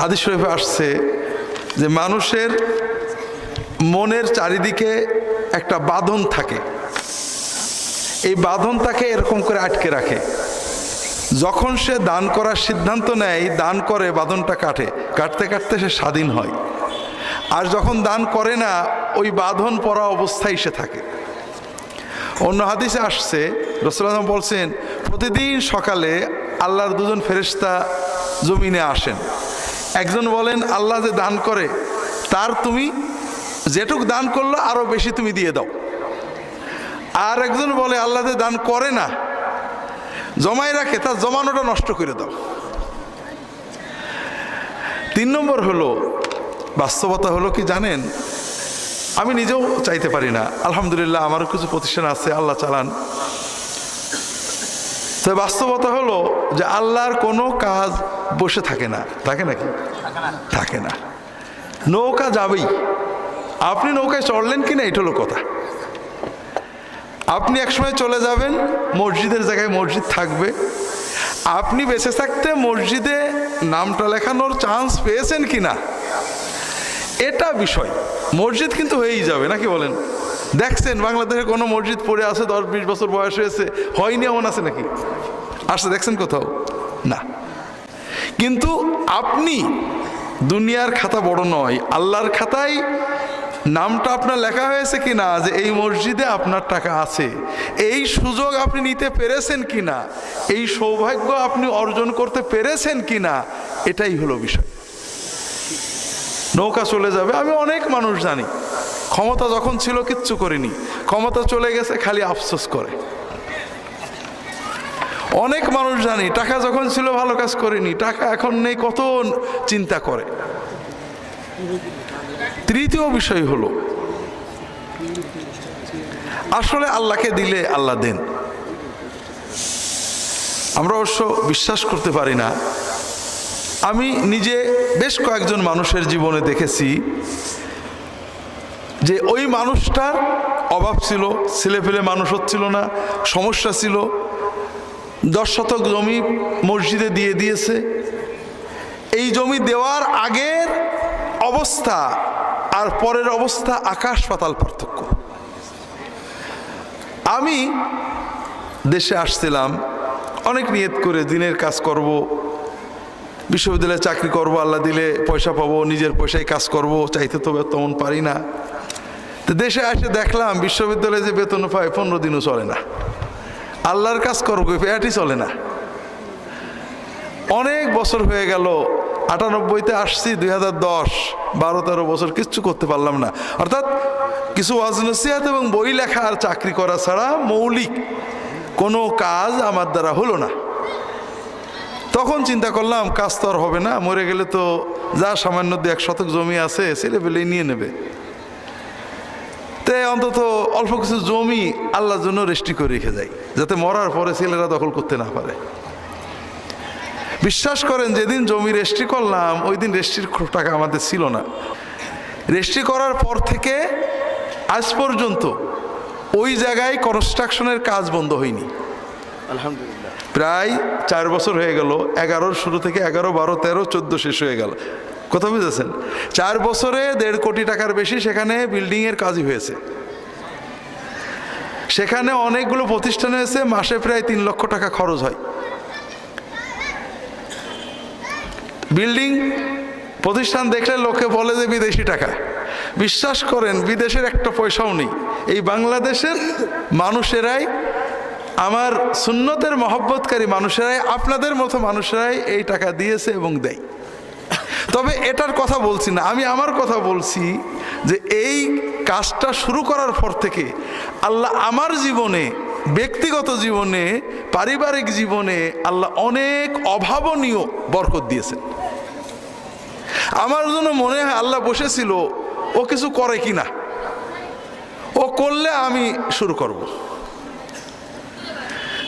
হাদিস শরীফে আসছে যে মানুষের মনের চারিদিকে একটা বাঁধন থাকে, এই বাঁধন তাকে এরকম করে আটকে রাখে। যখন সে দান করার সিদ্ধান্ত নেয়, দান করে, বাঁধনটা কাটতে কাটতে সে স্বাধীন হয়। আর যখন দান করে না, ওই বাঁধন পরা অবস্থায় সে থাকে। অন্য হাদিসে আসছে, রাসূলুল্লাহ বলছেন প্রতিদিন সকালে আল্লাহর দুজন ফেরেশতা জমিনে আসেন। একজন বলেন আল্লাহ যে দান করে তার তুমি যেটুক দান করলো আরো বেশি তুমি দিয়ে দাও। আর একজন বলে আল্লাহ যে দান করে না, জমাই রাখে, তার জমানোটা নষ্ট করে দাও। 3 নম্বর হলো, বাস্তবতা হলো কি জানেন, আমি নিজেও চাইতে পারি না, আলহামদুলিল্লাহ আমারও কিছু প্রতিষ্ঠান আছে, আল্লাহ চালান। তো বাস্তবতা হলো যে আল্লাহর কোনো কাজ বসে থাকে না, থাকে নাকি? থাকে না। নৌকা যাবেই, আপনি নৌকায় চড়লেন কিনা এটা হলো কথা। আপনি একসময় চলে যাবেন, মসজিদের জায়গায় মসজিদ থাকবে। আপনি বেঁচে থাকতে মসজিদে নামটা লেখানোর চান্স পেয়েছেন কিনা এটা বিষয়। মসজিদ কিন্তু হয়েই যাবে, নাকি বলেন? দেখছেন বাংলাদেশে কোনো মসজিদ পড়ে আছে 10-20 বছর বয়স হয়েছে, হয়নি এমন আছে নাকি? আসছে দেখছেন কোথাও? না। কিন্তু আপনি, দুনিয়ার খাতা বড় নয়, আল্লাহর খাতায় নামটা আপনার লেখা হয়েছে কিনা যে এই মসজিদে আপনার টাকা আছে, এই সুযোগ আপনি নিতে পেরেছেন কিনা, এই সৌভাগ্য আপনি অর্জন করতে পেরেছেন কিনা, এটাই হলো বিষয়। নৌকা চলে যাবে, আমি অনেক মানুষ জানি ক্ষমতা যখন ছিল কিচ্ছু করেনি, ক্ষমতা চলে গেছে খালি আফসোস করে। অনেক মানুষ জানি টাকা যখন ছিল ভালো কাজ করেনি, টাকা এখন নেই কত চিন্তা করে। তৃতীয় বিষয় হলো আসলে আল্লাহকে দিলে আল্লাহ দেন। আমরা অবশ্য বিশ্বাস করতে পারি না। আমি নিজে বেশ কয়েকজন মানুষের জীবনে দেখেছি যে ওই মানুষটার অভাব ছিল, ছেলেপেলে মানুষ হচ্ছিল না, সমস্যা ছিল, 10 শতক জমি মসজিদে দিয়ে দিয়েছে। এই জমি দেওয়ার আগের অবস্থা আর পরের অবস্থা আকাশ পাতাল পার্থক্য। আমি দেশে আসছিলাম অনেক নিয়ত করে, দিনের কাজ করব, বিশ্ববিদ্যালয়ে চাকরি করব, আল্লাহ দিলে পয়সা পাবো, নিজের পয়সায় কাজ করব, চাইতে তো তেমন পারি না। তো দেশে এসে দেখলাম বিশ্ববিদ্যালয়ে যে বেতন পায় 15 দিনও চলে না, আল্লাহর কাজ করবো পেয়াটি চলে না। অনেক বছর হয়ে গেল, 98-তে আসছি, 2010, 12-13 বছর কিচ্ছু করতে পারলাম না। অর্থাৎ কিছু ওয়াজ নসিহত এবং বই লেখা আর চাকরি করা ছাড়া মৌলিক কোনো কাজ আমার দ্বারা হলো না। তখন চিন্তা করলাম কাজ তো আর হবে না, মরে গেলে তো যা সামান্য 1 শতক জমি আছে ছেলেপেলে নিয়ে নেবে, তাই অন্তত অল্প কিছু জমি আল্লাহর জন্য রেস্ট্রি করে রেখে যাই, যাতে মরার পরে ছেলেরা দখল করতে না পারে। বিশ্বাস করেন যেদিন জমি রেস্ট্রি করলাম ওই দিন রেস্ট্রির টাকা আমাদের ছিল না। রেস্ট্রি করার পর থেকে আজ পর্যন্ত ওই জায়গায় কনস্ট্রাকশনের কাজ বন্ধ হয়নি, আলহামদুলিল্লাহ। প্রায় 4 বছর হয়ে গেল, 11-র শুরু থেকে 11, 12, 13, 14 শেষ হয়ে গেল। কথা বুঝেছেন? 4 বছরে 1.5 কোটি টাকার বেশি সেখানে বিল্ডিংয়ের কাজই হয়েছে। সেখানে অনেকগুলো প্রতিষ্ঠান হয়েছে, মাসে প্রায় 3 লক্ষ টাকা খরচ হয়। বিল্ডিং প্রতিষ্ঠান দেখলে লোকে বলে যে বিদেশি টাকা। বিশ্বাস করেন বিদেশের একটা পয়সাও নেই, এই বাংলাদেশের মানুষেরাই, আমার সুন্নতের মহব্বতকারী মানুষেরাই, আপনাদের মতো মানুষেরাই এই টাকা দিয়েছে এবং দেয়। তবে এটার কথা বলছি না, আমি আমার কথা বলছি যে এই কাজটা শুরু করার পর থেকে আল্লাহ আমার জীবনে, ব্যক্তিগত জীবনে, পারিবারিক জীবনে আল্লাহ অনেক অভাবনীয় বরকত দিয়েছেন। আমার জন্য মনে হয় আল্লাহ বসেছিল ও কিছু করে কিনা, ও করলে আমি শুরু করব।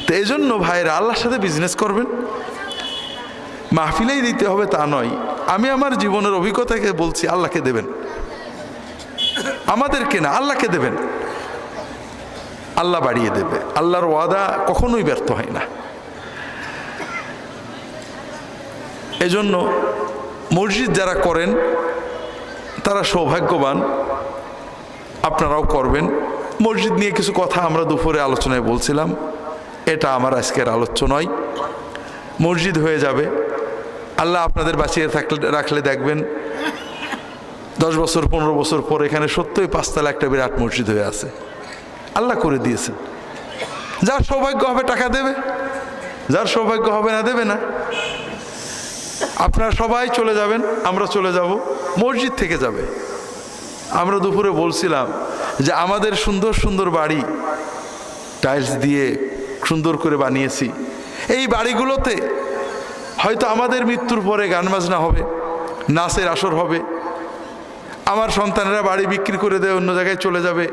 তো এই জন্য ভাইরা আল্লাহর সাথে বিজনেস করবেন, মাহফিলেই দিতে হবে তা নয়। আমি আমার জীবনের অভিজ্ঞতাকে বলছি, আল্লাহকে দেবেন, আমাদেরকে না, আল্লাহকে দেবেন, আল্লাহ বাড়িয়ে দেবে। আল্লাহর ওয়াদা কখনোই ব্যর্থ হয় না। এজন্য মসজিদ যারা করেন তারা সৌভাগ্যবান, আপনারাও করবেন। মসজিদ নিয়ে কিছু কথা আমরা দুপুরে আলোচনায় বলছিলাম, এটা আমার আজকের আলোচ্য নয়। মসজিদ হয়ে যাবে, আল্লাহ আপনাদের বাঁচিয়ে রাখলে দেখবেন 10 বছর 15 বছর পর এখানে সত্যই 5 তলা একটা বিরাট মসজিদ হয়ে আছে। আল্লাহ করে দিয়েছেন। যার সৌভাগ্য হবে টাকা দেবে, যার সৌভাগ্য হবে না দেবে না। আপনারা সবাই চলে যাবেন, আমরা চলে যাব, মসজিদ থেকে যাবে। আমরা দুপুরে বলছিলাম যে আমাদের সুন্দর সুন্দর বাড়ি টাইলস দিয়ে সুন্দর করে বানিয়েছি, এই বাড়িগুলোতে হয়তো আমাদের মৃত্যুর পরে গান বাজনা হবে, নাচের আসর হবে, আমার সন্তানেরা বাড়ি বিক্রি করে দেয় অন্য জায়গায় চলে যাবে।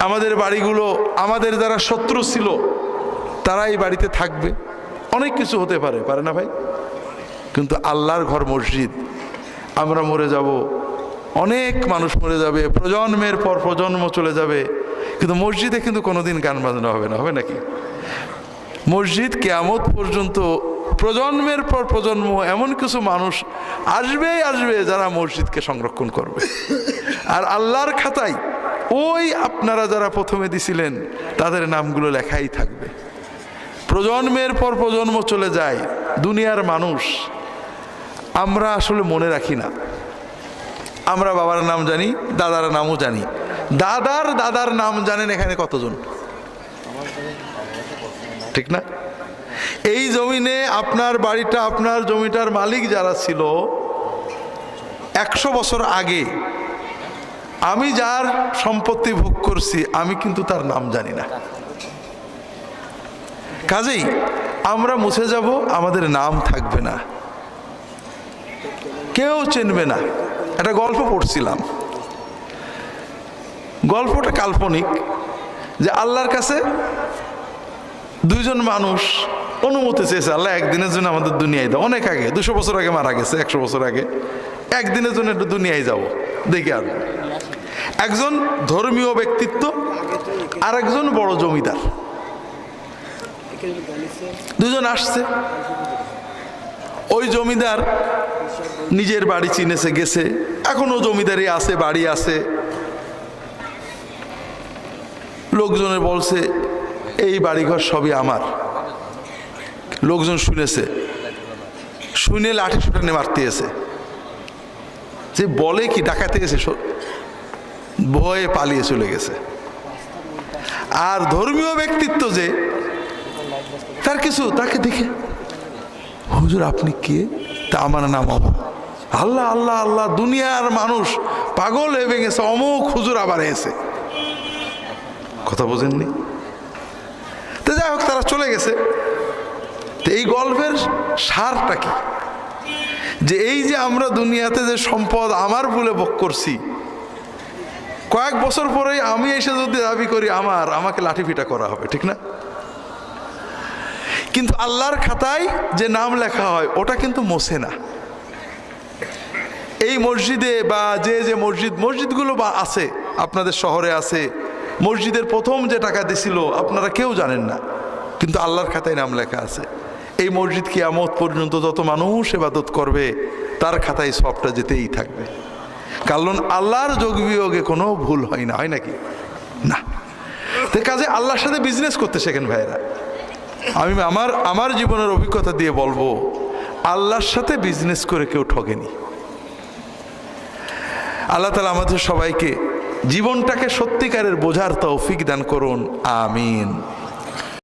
আমাদের বাড়িগুলো আমাদের যারা শত্রু ছিল তারা এই বাড়িতে থাকবে, অনেক কিছু হতে পারে, পারে না ভাই? কিন্তু আল্লাহর ঘর মসজিদ, আমরা মরে যাব, অনেক মানুষ মরে যাবে, প্রজন্মের পর প্রজন্ম চলে যাবে, কিন্তু মসজিদে কিন্তু কোনোদিন গান বাজনা হবে না, হবে নাকি? মসজিদ কিয়ামত পর্যন্ত প্রজন্মের পর প্রজন্ম এমন কিছু মানুষ আসবেই আসবে যারা মসজিদকে সংরক্ষণ করবে। আর আল্লাহর খাতায় ওই আপনারা যারা প্রথমে দিছিলেন তাদের নামগুলো লেখাই থাকবে। প্রজন্মের পর প্রজন্ম চলে যায়, দুনিয়ার মানুষ আমরা আসলে মনে রাখি না। আমরা বাবার নাম জানি, দাদার নামও জানি, দাদার দাদার নাম জানেন এখানে কতজন? ঠিক না? এই জমিনে আপনার বাড়িটা, আপনার জমিটার মালিক যারা ছিল 100 বছর আগে, আমি যার সম্পত্তি ভোগ করছি আমি কিন্তু তার নাম জানি না। কাজেই আমরা মুছে যাব, আমাদের নাম থাকবে না, কেউ চিনবে না। একটা গল্প পড়ছিলাম, গল্পটা কাল্পনিক, যে আল্লাহর কাছে 2 জন মানুষ অনুমতি চেয়েছে, আল্লাহ একদিনের জন্য আমাদের দুনিয়ায় দাও। অনেক আগে, 200 বছর আগে মারা গেছে, 100 বছর আগে, একদিনের জন্য একটু দুনিয়ায় যাব, দেখে আর একজন ধর্মীয় ব্যক্তিত্ব আর একজন বড় জমিদার, 2 জন আসছে। ওই জমিদার নিজের বাড়ি চিনেছে, গেছে, এখনো জমিদারি আছে, বাড়ি আছে। লোকজনের বলছে এই বাড়িঘর সবই আমার। লোকজন শুনেছে, শুনে লাঠি ছুটানে মারতে এসে, যে বলে কি ডাকাতে এসে ভয়ে পালিয়ে চলে গেছে। আর ধর্মীয় ব্যক্তিত্ব যে, তার কিছু, তাকে দেখে, হুজুর আপনি কে? তা আমার নাম অমুক। আল্লাহ আল্লাহ আল্লাহ, দুনিয়ার মানুষ পাগল হয়ে গেছে, অমুক হুজুর আবার এসে। কথা বোঝেননি? তো যাই হোক, তারা চলে গেছে। তো এই গল্পের সারটা কি? যে এই যে আমরা দুনিয়াতে যে সম্পদ আমার বলে ভোগ করছি, কয়েক বছর পরেই আমি এসে যদি দাবি করি আমার, আমাকে লাঠিপিটা করা হবে, ঠিক না? কিন্তু আল্লাহর খাতায় যে নাম লেখা হয় ওটা কিন্তু মোছে না। এই মসজিদে বা যে মসজিদগুলো বা আছে, আপনাদের শহরে আছে, মসজিদের প্রথম যে টাকা দিছিল আপনারা কেউ জানেন না, কিন্তু আল্লাহর খাতায় নাম লেখা আছে। এই মসজিদ কিয়ামত পর্যন্ত যত মানুষ ইবাদত করবে তার খাতায় সবটা যেতেই থাকবে, কারণ আল্লাহর যোগ বিয়োগে কোনো ভুল হয় না, হয় নাকি? না। তো কাজে আল্লাহর সাথে বিজনেস করতে শেখেন ভাইরা। আমি আমার জীবনের অভিজ্ঞতা দিয়ে বলবো, আল্লাহর সাথে বিজনেস করে কেউ ঠকেনি। আল্লাহ তাআলা আমাদের সবাইকে জীবনটাকে সত্যিকারের বোঝার তৌফিক দান করুন, আমিন।